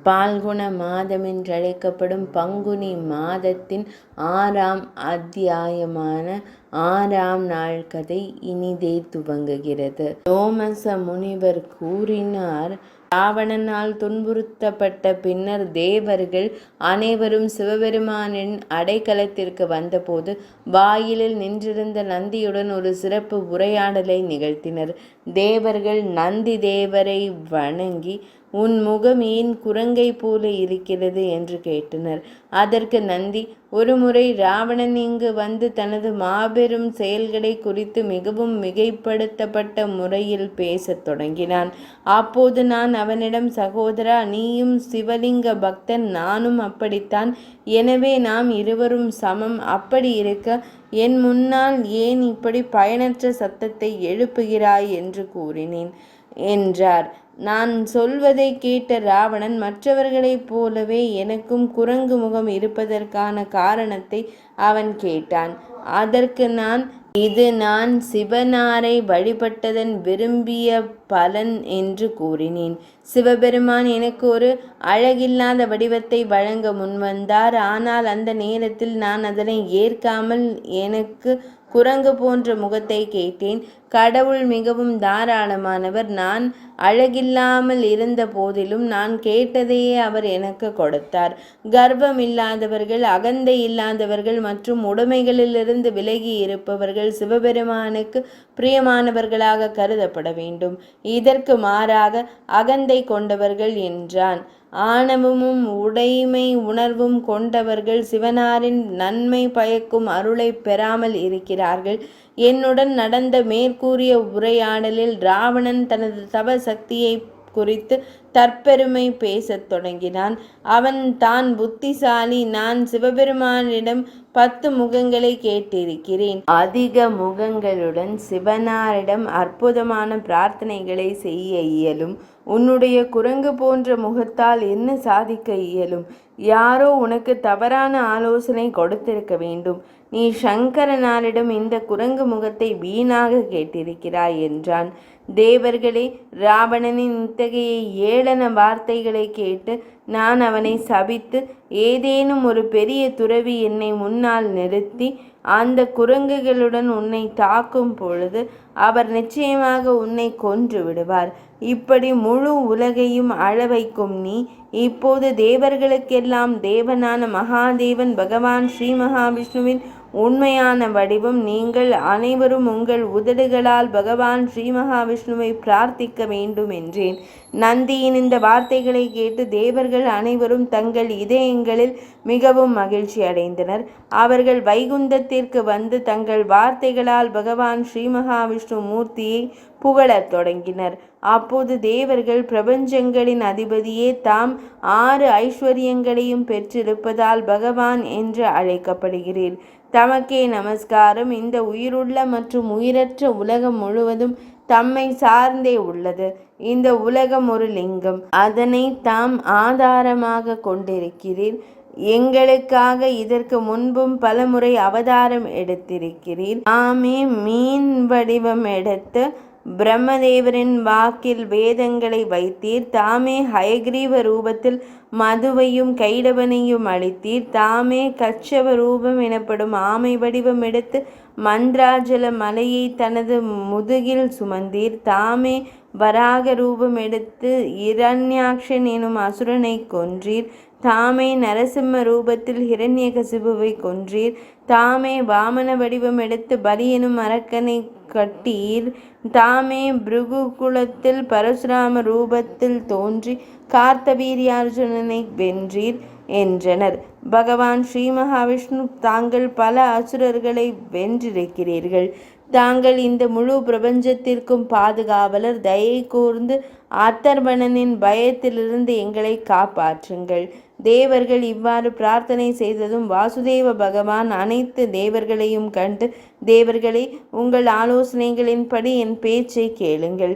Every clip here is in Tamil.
பால்குண மாதம் என்றழைக்கப்படும் பங்குனி மாதத்தின் 6ஆம் அத்தியாயமான 6ஆம் நாள் கதை இனிதே துவங்குகிறது. லோமச முனிவர் கூறினார்: ராவணனால் துன்புறுத்தப்பட்ட பின்னர் தேவர்கள் அனைவரும் சிவபெருமானின் அடைக்கலத்திற்கு வந்தபோது வாயிலில் நின்றிருந்த நந்தியுடன் ஒரு சிறப்பு உரையாடலை நிகழ்த்தினர். தேவர்கள் நந்தி தேவரை வணங்கி, உன் முகம் ஏன் குரங்கை போல இருக்கிறது என்று கேட்டனர். அதற்கு நந்தி, ஒருமுறை ராவணன் இங்கு வந்து தனது மாபெரும் செயல்களை குறித்து மிகவும் மிகைப்படுத்தப்பட்ட முறையில் பேசத் தொடங்கினான். அப்போது நான் அவனிடம், சகோதரா, நீயும் சிவலிங்க பக்தன், நானும் அப்படித்தான். எனவே நாம் இருவரும் சமம். அப்படி இருக்க என் முன்னால் ஏன் இப்படி பயனற்ற சத்தத்தை எழுப்புகிறாய் என்று கூறினேன் என்றார். நான் சொல்வதை கேட்ட ராவணன், மற்றவர்களைப் போலவே எனக்கும் குரங்கு முகம் இருப்பதற்கான காரணத்தை அவன் கேட்டான். அதற்கு நான், இது நான் சிவனாரை வழிபட்டதன் விரும்பிய பலன் என்று கூறினேன். சிவபெருமான் எனக்கு ஒரு அழகில்லாத வடிவத்தை வழங்க முன்வந்தார். ஆனால் அந்த நேரத்தில் நான் அதனை ஏற்காமல் எனக்கு குரங்கு போன்ற முகத்தை கேட்டேன். கடவுள் மிகவும் தாராளமானவர். நான் அழகில்லாமல் இருந்த போதிலும் நான் கேட்டதையே அவர் எனக்கு கொடுத்தார். கர்வம் இல்லாதவர்கள், அகந்தை இல்லாதவர்கள் மற்றும் உடைமைகளிலிருந்து விலகி இருப்பவர்கள் சிவபெருமானுக்கு பிரியமானவர்களாக கருதப்பட வேண்டும். இதற்கு மாறாக அகந்தை கொண்டவர்கள் என்றான். ஆணவமும் உடைமை உணர்வும் கொண்டவர்கள் சிவனாரின் நன்மை பயக்கும் அருளை பெறாமல் இருக்கிறார்கள். என்னுடன் நடந்த மேற்கூறிய உரையாடலில் ராவணன் தனது தவ சக்தியை குறித்து தற்பெருமை பேசத் தொடங்கினான். அவன் தான் புத்திசாலி. நான் சிவபெருமானிடம் 10 முகங்களை கேட்டிருக்கிறேன். அதிக முகங்களுடன் சிவனாரிடம் அற்புதமான பிரார்த்தனைகளை செய்ய இயலும். உன்னுடைய குரங்கு போன்ற முகத்தால் என்ன சாதிக்க இயலும்? யாரோ உனக்கு தவறான ஆலோசனை கொடுத்திருக்க வேண்டும். நீ சங்கரனாரிடம் இந்த குரங்கு முகத்தை வீணாக கேட்டிருக்கிறாய் என்றான். தேவர்களே, ராவணனின் இத்தகைய ஏளன வார்த்தைகளை கேட்டு நான் அவனை சபித்து, ஏதேனும் ஒரு பெரிய துறவி என்னை முன்னால் நிறுத்தி அந்த குரங்குகளுடன் உன்னை தாக்கும் பொழுது அவர் நிச்சயமாக உன்னை கொன்று விடுவார். இப்படி முழு உலகையும் அழ வைக்கும் நீ இப்போது தேவர்களுக்கெல்லாம் தேவனான மகாதேவன் பகவான் ஸ்ரீ மகாவிஷ்ணுவின் உண்மையான வடிவம். நீங்கள் அனைவரும் உங்கள் உதடுகளால் பகவான் ஸ்ரீ மகாவிஷ்ணுவை பிரார்த்திக்க வேண்டும் என்றேன். நந்தியின் இந்த வார்த்தைகளை கேட்டு தேவர்கள் அனைவரும் தங்கள் இதயங்களில் மிகவும் மகிழ்ச்சி அடைந்தனர். அவர்கள் வைகுந்தத்திற்கு வந்து தங்கள் வார்த்தைகளால் பகவான் ஸ்ரீ மகாவிஷ்ணு மூர்த்தியை புகழத் தொடங்கினர். அப்போது தேவர்கள், பிரபஞ்சங்களின் அதிபதியே, தாம் 6 ஐஸ்வர்யங்களையும் பெற்றிருப்பதால் பகவான் என்று அழைக்கப்படுகிறீர். தமக்கே நமஸ்காரம். இந்த உயிருள்ள மற்றும் உயிரற்ற உலகம் முழுவதும் தம்மை சார்ந்தே உள்ளது. இந்த உலகம் ஒரு லிங்கம். அதனை தாம் ஆதாரமாக கொண்டிருக்கிறீர். எங்களுக்காக இதற்கு முன்பும் பலமுறை அவதாரம் எடுத்திருக்கிறீர். தாமே மீன் வடிவம் எடுத்து பிரம்மதேவரின் வாக்கில் வேதங்களை வைத்தீர். தாமே ஹயக்ரீவ ரூபத்தில் மதுவையும் கைடவனையும் அளித்தீர். தாமே கச்சவ ரூபம் எனப்படும் ஆமை வடிவம் எடுத்து மந்திராஜல மலையை தனது முதுகில் சுமந்தீர். தாமே வராக ரூபம் எடுத்து இரண்யாக்ஷன் எனும் அசுரனை கொன்றீர். தாமே நரசிம்ம ரூபத்தில் ஹிரண்யகசிபுவை கொன்றீர். தாமே வாமன வடிவம் எடுத்து பலி எனும் அரக்கனை கட்டீர். தாமே பிருகு குலத்தில் பரசுராம ரூபத்தில் தோன்றி கார்த்தவீரியார்ஜுனனை வென்றீர் என்றனர். பகவான் ஸ்ரீ மகாவிஷ்ணு, தாங்கள் பல அசுரர்களை வென்றிருக்கிறீர்கள். தாங்கள் இந்த முழு பிரபஞ்சத்திற்கும் பாதுகாவலர். தயை கூர்ந்து அத்தர்வணனின் பயத்திலிருந்து எங்களை காப்பாற்றுங்கள். தேவர்கள் இவ்வாறு பிரார்த்தனை செய்ததும் வாசுதேவ பகவான் அனைத்து தேவர்களையும் கண்டு, தேவர்களே, உங்கள் ஆலோசனைகளின்படி என் பேச்சை கேளுங்கள்.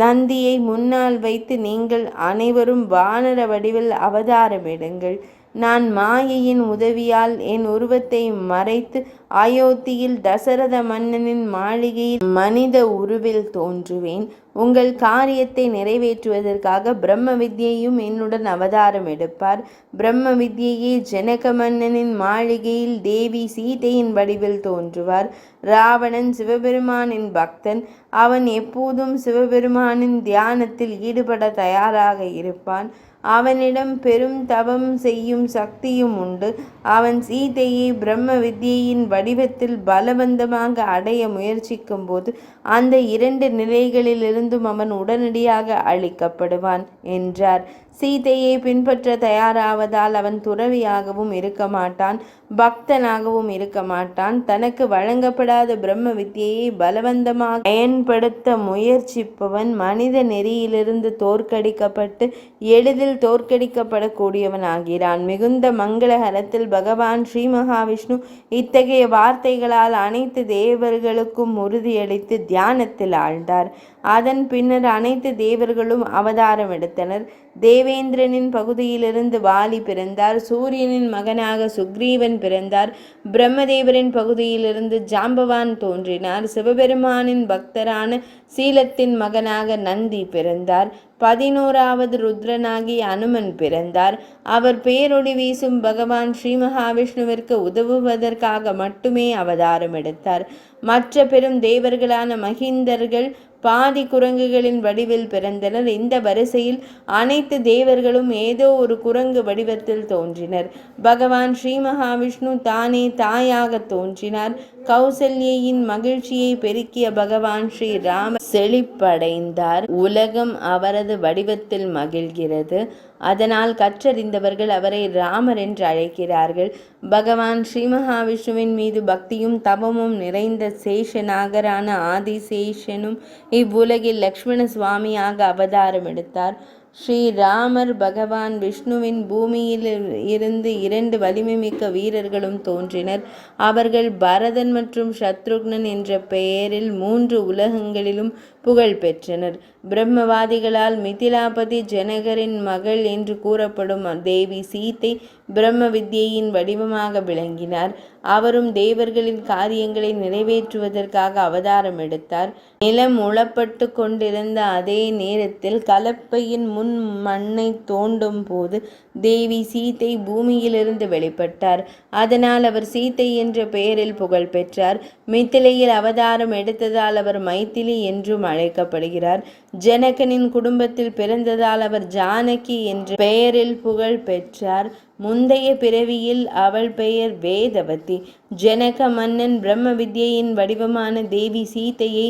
நந்தியை முன்னால் வைத்து நீங்கள் அனைவரும் வானர வடிவில் அவதாரமிடுங்கள். நான் மாயையின் உதவியால் என் உருவத்தை மறைத்து அயோத்தியில் தசரத மன்னனின் மாளிகையில் மனித உருவில் தோன்றுவேன். உங்கள் காரியத்தை நிறைவேற்றுவதற்காக பிரம்ம வித்யையும் என்னுடன் அவதாரம் எடுப்பார். பிரம்ம வித்யையே ஜனக மன்னனின் மாளிகையில் தேவி சீதையின் வடிவில் தோன்றுவார். ராவணன் சிவபெருமானின் பக்தன். அவன் எப்போதும் சிவபெருமானின் தியானத்தில் ஈடுபட தயாராக இருப்பான். அவனிடம் பெரும் தவம் செய்யும் சக்தியும் உண்டு. அவன் சீதையை பிரம்ம வித்யையின் வடிவத்தில் பலவந்தமாக அடைய முயற்சிக்கும் போது அந்த 2 நிலைகளிலிருந்தும் அவன் உடனடியாக அழிக்கப்படுவான் என்றார். சீதையை பின்பற்ற தயாராவதால் அவன் துறவியாகவும் இருக்க மாட்டான், பக்தனாகவும் இருக்க மாட்டான். தனக்கு வழங்கப்படாத பிரம்ம வித்யையை பலவந்தமாக பயன்படுத்த முயற்சிப்பவன் மனித நெறியிலிருந்து தோற்கடிக்கப்பட்டு எளிதில் தோற்கடிக்கப்படக்கூடியவன் ஆகிறான். மிகுந்த மங்களகரத்தில் பகவான் ஸ்ரீ மகாவிஷ்ணு இத்தகைய வார்த்தைகளால் அனைத்து தேவர்களுக்கும் உறுதியளித்து தியானத்தில் ஆழ்ந்தார். அதன் பின்னர் அனைத்து தேவர்களும் அவதாரம் எடுத்தனர். தேவேந்திரனின் பகுதியிலிருந்து வாலி பிறந்தார். சூரியனின் மகனாக சுக்ரீவன் பிறந்தார். பிரம்மதேவரின் பகுதியிலிருந்து ஜாம்பவான் தோன்றினார். சிவபெருமானின் பக்தரான சீலத்தின் மகனாக நந்தி பிறந்தார். 11வது ருத்ரனாகி அனுமன் பிறந்தார். அவர் பேரொளி வீசும் பகவான் ஸ்ரீ மகாவிஷ்ணுவிற்கு உதவுவதற்காக மட்டுமே அவதாரம் எடுத்தார். மற்ற பெரும் தேவர்களான மகிந்தர்கள் பாதி குரங்குகளின் வடிவில் பிறந்தனர். இந்த வரிசையில் அனைத்து தேவர்களும் ஏதோ ஒரு குரங்கு வடிவத்தில் தோன்றினர். பகவான் ஸ்ரீ மகாவிஷ்ணு தானே தாயாக தோன்றினார். கௌசல்யின் மகிழ்ச்சியை பெருக்கிய பகவான் ஸ்ரீ ராமர் செழிப்படைந்தார். உலகம் அவரது வடிவத்தில் மகிழ்கிறது. அதனால் கற்றறிந்தவர்கள் அவரை ராமர் என்று அழைக்கிறார்கள். பகவான் ஸ்ரீ மகாவிஷ்ணுவின் மீது பக்தியும் தவமும் நிறைந்த சேஷநாகரான ஆதிசேஷனும் இவ்வுலகில் லக்ஷ்மண சுவாமியாக அவதாரம் எடுத்தார். ஸ்ரீராமர் பகவான் விஷ்ணுவின் பூமியில் இருந்து 2 வலிமை மிக்க வீரர்களும் தோன்றினர். அவர்கள் பரதன் மற்றும் சத்ருக்னன் என்ற பெயரில் 3 உலகங்களிலும் புகழ் பெற்றனர். பிரம்மவாதிகளால் மிதிலாபதி ஜனகரின் மகள் என்று கூறப்படும் தேவி சீதை பிரம்ம வித்யையின் வடிவமாக விளங்கினார். அவரும் தேவர்களின் காரியங்களை நிறைவேற்றுவதற்காக அவதாரம் எடுத்தார். நிலம் உழப்பட்டு கொண்டிருந்த அதே நேரத்தில் கலப்பையின் முன் மண்ணை தோண்டும் போது தேவி சீதை பூமியிலிருந்து வெளிப்பட்டார். அதனால் அவர் சீதை என்ற பெயரில் புகழ் பெற்றார். மிதிலையில் அவதாரம் எடுத்ததால் அவர் மைதிலி என்றும் அழைக்கப்படுகிறார். ஜனகனின் குடும்பத்தில் பிறந்ததால் அவர் ஜானகி என்ற பெயரில் புகழ் பெற்றார். முந்தைய பிறவியில் அவள் பெயர் வேதவதி. ஜனக மன்னன் பிரம்ம வித்யையின் வடிவமான தேவி சீதையை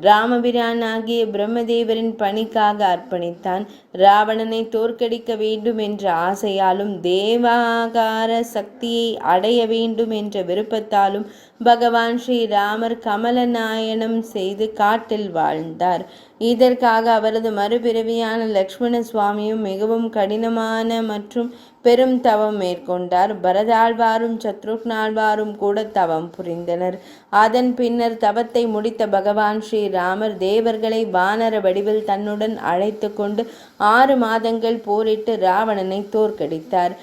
ராமபிரானாகிய பிரம்மதேவரின் பணிக்காக அர்ப்பணித்தான். ராவணனை தோற்கடிக்க வேண்டும் என்ற ஆசையாலும் தேவாகார சக்தியை அடைய வேண்டும் என்ற விருப்பத்தாலும் பகவான் ஸ்ரீராமர் கமலநாயனம் செய்து காட்டில் வாழ்ந்தார். இதற்காக அவரது மறுபிறவியான லக்ஷ்மண சுவாமியும் மிகவும் கடினமான மற்றும் பெரும் தவம் மேற்கொண்டார். பரதாழ்வாரும் சத்ருக்னாழ்வாரும் கூட தவம் புரிந்தனர். அதன் பின்னர் தவத்தை முடித்த பகவான் ஸ்ரீராமர் தேவர்களை வானர வடிவில் தன்னுடன் அழைத்து கொண்டு 6 மாதங்கள் போரிட்டு ராவணனை தோற்கடித்தார்.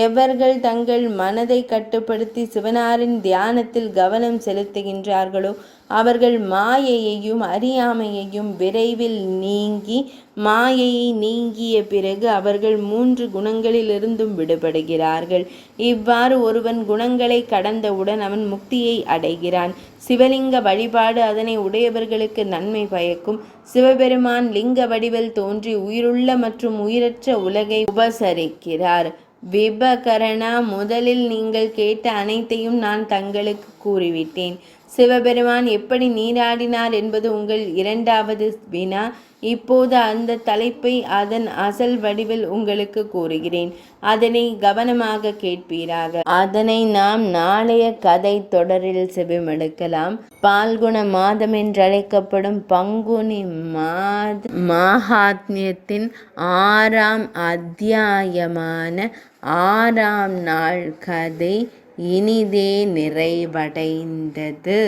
எவர்கள் தங்கள் மனதை கட்டுப்படுத்தி சிவனாரின் தியானத்தில் கவனம் செலுத்துகின்றார்களோ அவர்கள் மாயையையும் அறியாமையையும் விரைவில் நீங்கி மாயையை நீங்கிய பிறகு அவர்கள் 3 குணங்களிலிருந்தும் விடுபடுகிறார்கள். இவ்வாறு ஒருவன் குணங்களை கடந்தவுடன் அவன் முக்தியை அடைகிறான். சிவலிங்க வழிபாடு அதனை உடையவர்களுக்கு நன்மை பயக்கும். சிவபெருமான் லிங்க வடிவில் தோன்றி உயிருள்ள மற்றும் உயிரற்ற உலகை உபசரிக்கிறார். விபகரணா, முதலில் நீங்கள் கேட்ட அனைத்தையும் நான் தங்களுக்கு கூறிவிட்டேன். சிவபெருமான் எப்படி நீராடினார் என்பது உங்கள் 2வது வினா. இப்போது அந்த தலைப்பை அதன் அசல் வடிவில் உங்களுக்கு கூறுகிறேன். அதனை கவனமாக கேட்பீராக. அதனை நாம் நாளைய கதை தொடரில் செவிமடுக்கலாம். பால்குண மாதம் என்றழைக்கப்படும் பங்குனி மாஹாத்மியத்தின் 6ஆம் அத்தியாயமான 6ஆம் நாள் கதை இனிதே நிறைவடைந்தது.